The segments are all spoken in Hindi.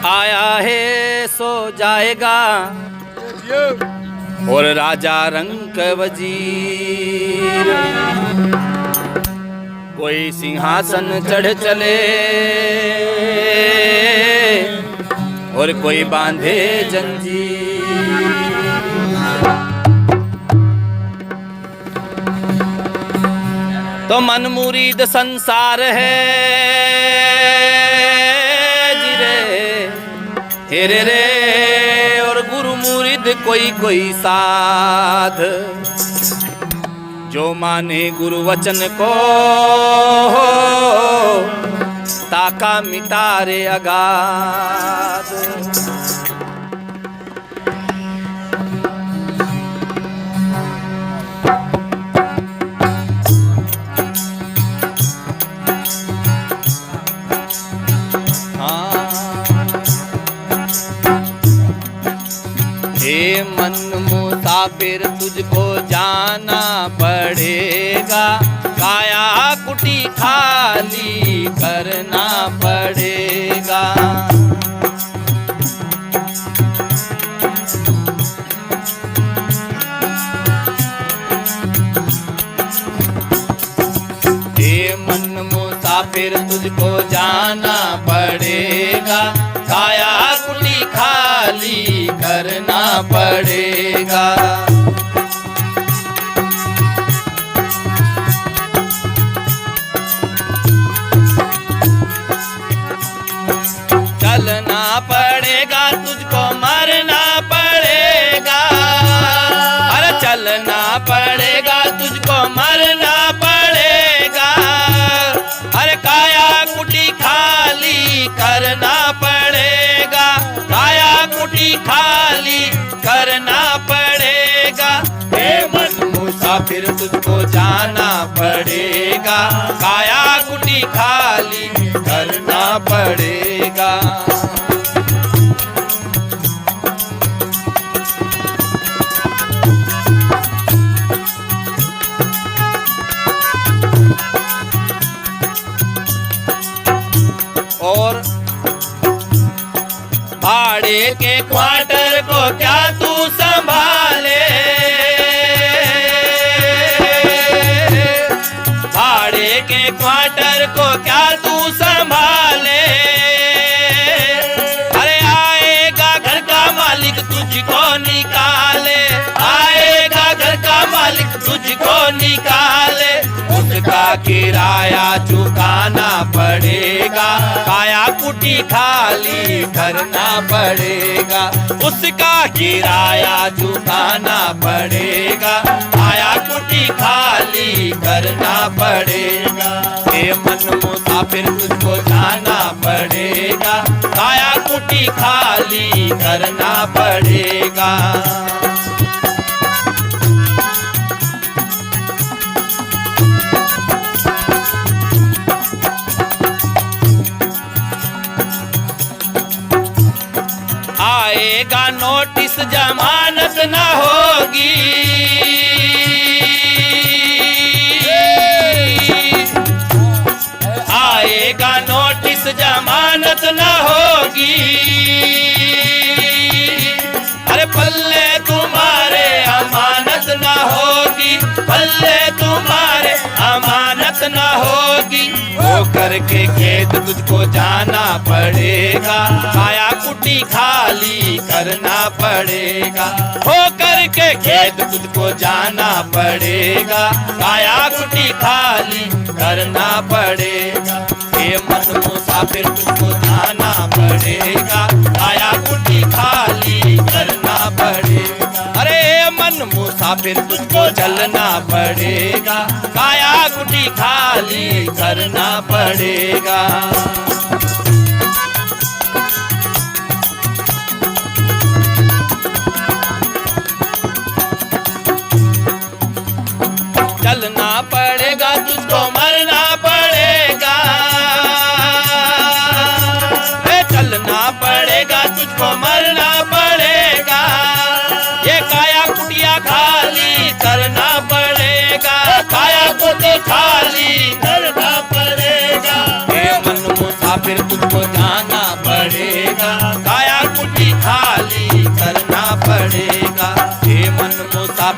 आया है सो जाएगा और राजा रंक वजीर कोई सिंहासन चढ़ चले और कोई बांधे जंजीर। तो मन मुरीद संसार है हेरे रे और गुरु मुरीद कोई कोई साध जो माने गुरु वचन को ताका मिटारे अगाध। हे मन मुसाफिर तुझको जाना पड़ेगा, काया कुटी खाली करना पड़ेगा। हे मन मुसाफिर तुझको जाना पड़ेगा, काया कुटी खाली करना पड़ेगा। चलना पड़ेगा तुझको मरना पड़ेगा, अरे चलना पड़ेगा तुझको मरना पड़ेगा। अरे काया कुटी खाली करना पड़ेगा, काया कुटी खाली करना पड़ेगा। हे मन मुसाफिर तुझको जाना पड़ेगा, काया कुटी खाली करना पड़ेगा। और भाड़े के क्वार्टर को क्या तू संभाले, भाड़े के क्वार्टर को क्या तू संभाले। अरे आएगा घर का मालिक तुझको निकाले, आएगा घर का मालिक तुझको निकाले। उसका किराया चुकाना पड़ेगा, काया कुटी खाली करना पड़ेगा। उसका किराया चुकाना पड़ेगा, काया कुटी खाली करना पड़ेगा। हे मन मुसाफिर तुझको जाना पड़ेगा, काया कुटी खाली करना पड़ेगा। आएगा नोटिस जमानत न होगी, आएगा नोटिस जमानत न होगी। अरे पल्ले तुम्हारे अमानत न होगी, पल्ले तुम्हारे अमानत न होगी। वो करके खेत तुझको जाना पड़ेगा, काया कुटी खाली करना पड़ेगा। हो करके खेत तुझको जाना पड़ेगा, काया कुटी खाली करना पड़ेगा। हे मन मुसाफिर तुझको जाना पड़ेगा, काया कुटी खाली करना पड़ेगा। अरे मन मुसाफिर तुझको चलना पड़ेगा, काया कुटी खाली करना पड़ेगा। चलना पड़ेगा तुझको मरना पड़ेगा, चलना पड़ेगा तुझको मरना पड़ेगा। ये काया कुटिया खाली करना पड़ेगा, काया कुटी खाली करना पड़ेगा। हे मन मुसाफिर तुझको जाना पड़ेगा,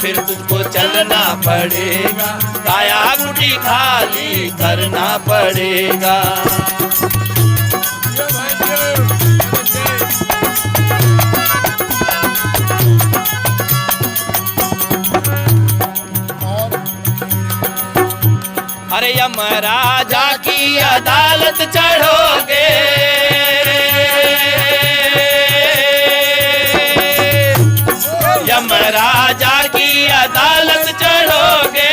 मुसाफिर तुझको चलना पड़ेगा, काया कुटी खाली करना पड़ेगा। अरे यमराजा की अदालत चढ़ोगे, यमराजा की अदालत चढ़ोगे,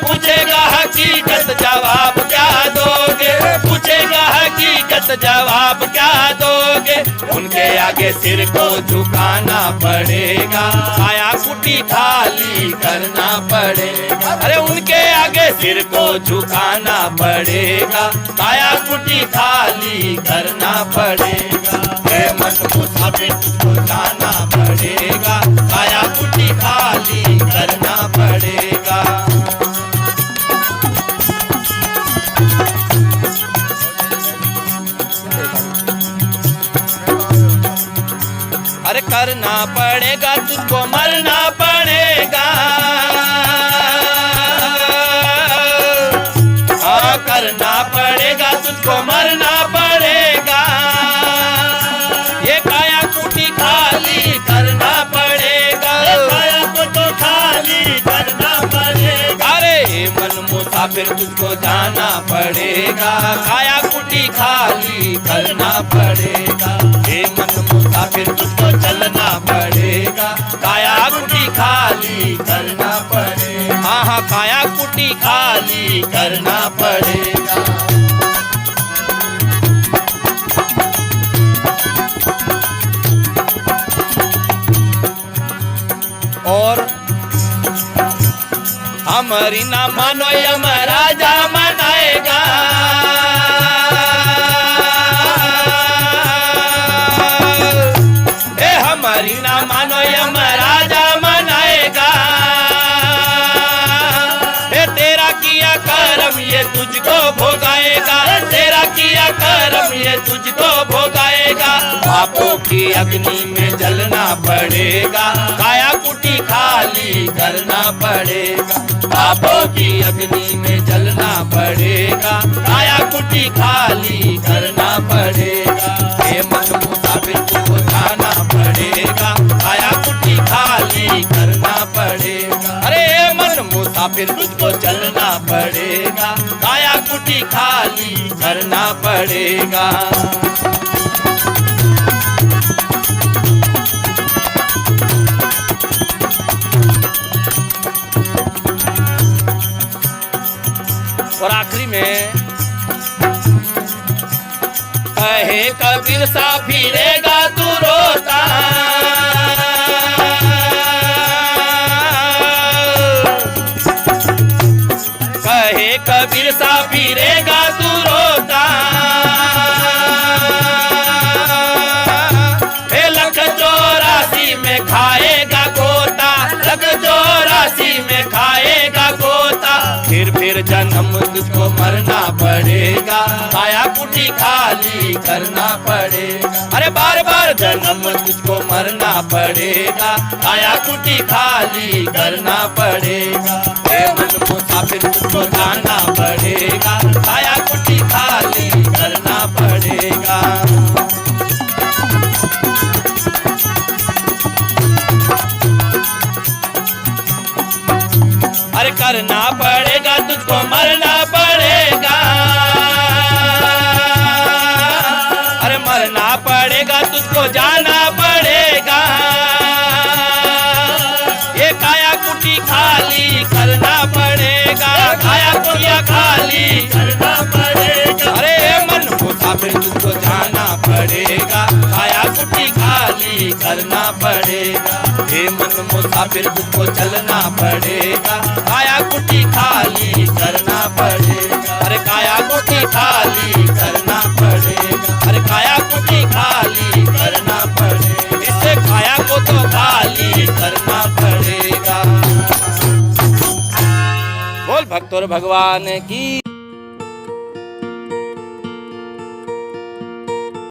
पूछेगा हकीकत जवाब क्या दोगे, पूछेगा हकीकत जवाब क्या दोगे। उनके आगे सिर को झुकाना पड़ेगा, काया कुटी खाली करना पड़ेगा। अरे उनके आगे सिर को झुकाना पड़ेगा, काया कुटी खाली करना पड़ेगा। मन मुसाफिर तुझको जाना पड़ेगा, काया कुटी खाली करना पड़ेगा। अरे करना पड़ेगा तुझको, मरना पड़ेगा, हाँ करना पड़ेगा तुझको, मरना पड़ेगा। ये काया कुटी खाली करना पड़ेगा, काया को तो खाली करना पड़ेगा। अरे मन मुसाफिर तुझको जाना पड़ेगा, काया कुटी खाली करना पड़ेगा। हे मन मुसाफिर तुझको चलना पड़ेगा, काया कुटी खाली करना पड़ेगा। हाँ हाँ काया कुटी खाली करना पड़ेगा। और हमारी ना मानो यमराजा मनाएगा, हमारी ना मानो यमराजा मनाएगा। तेरा किया कर्म ये तुझको भोगाएगा, तेरा किया कर्म ये तुझको भोगाएगा। पापों की अग्नि में जलना पड़ेगा, काया कुटी खाली करना पड़ेगा। पापों की अग्नि में जलना पड़ेगा, काया कुटी खाली करना पड़ेगा। हे मन मुसाफिर तुझको जाना पड़ेगा, काया कुटी खाली करना पड़ेगा। अरे मन मुसाफिर तुझको चलना पड़ेगा, काया कुटी खाली करना पड़ेगा। और आखिरी में कहे कबीर सा फिरेगा तू रोता, कहे कबीर सा फिरेगा तू रोता। लख 84 में खाएगा गोता, लख 84 में खाएगा गोता। फिर जन्म तुझको मरना पड़ेगा, काया कुटी खाली करना पड़ेगा। अरे बार बार जन्म तुझको मरना पड़ेगा, काया कुटी खाली करना पड़ेगा। हे मन मुसाफिर तुझको जाना पड़ेगा, काया कुटी खाली करना पड़ेगा। अरे करना पड़ेगा तुझको, मरना पड़ेगा, अरे मरना पड़ेगा तुझको, जाना पड़ेगा। ये काया कुटी खाली करना पड़ेगा, काया कुटिया खाली करना पड़ेगा। अरे मन मुसाफिर तुझको जाना पड़ेगा, काया कुटी खाली करना पड़ेगा। हे मन मुसाफिर तुझको चलना पड़ेगा, काया कुटी खाली करना पड़ेगा। अरे काया कुटी खाली करना पड़ेगा, अरे काया कुटी खाली करना पड़ेगा। इससे काया को तो खाली करना पड़ेगा। बोल भक्तों भगवान की।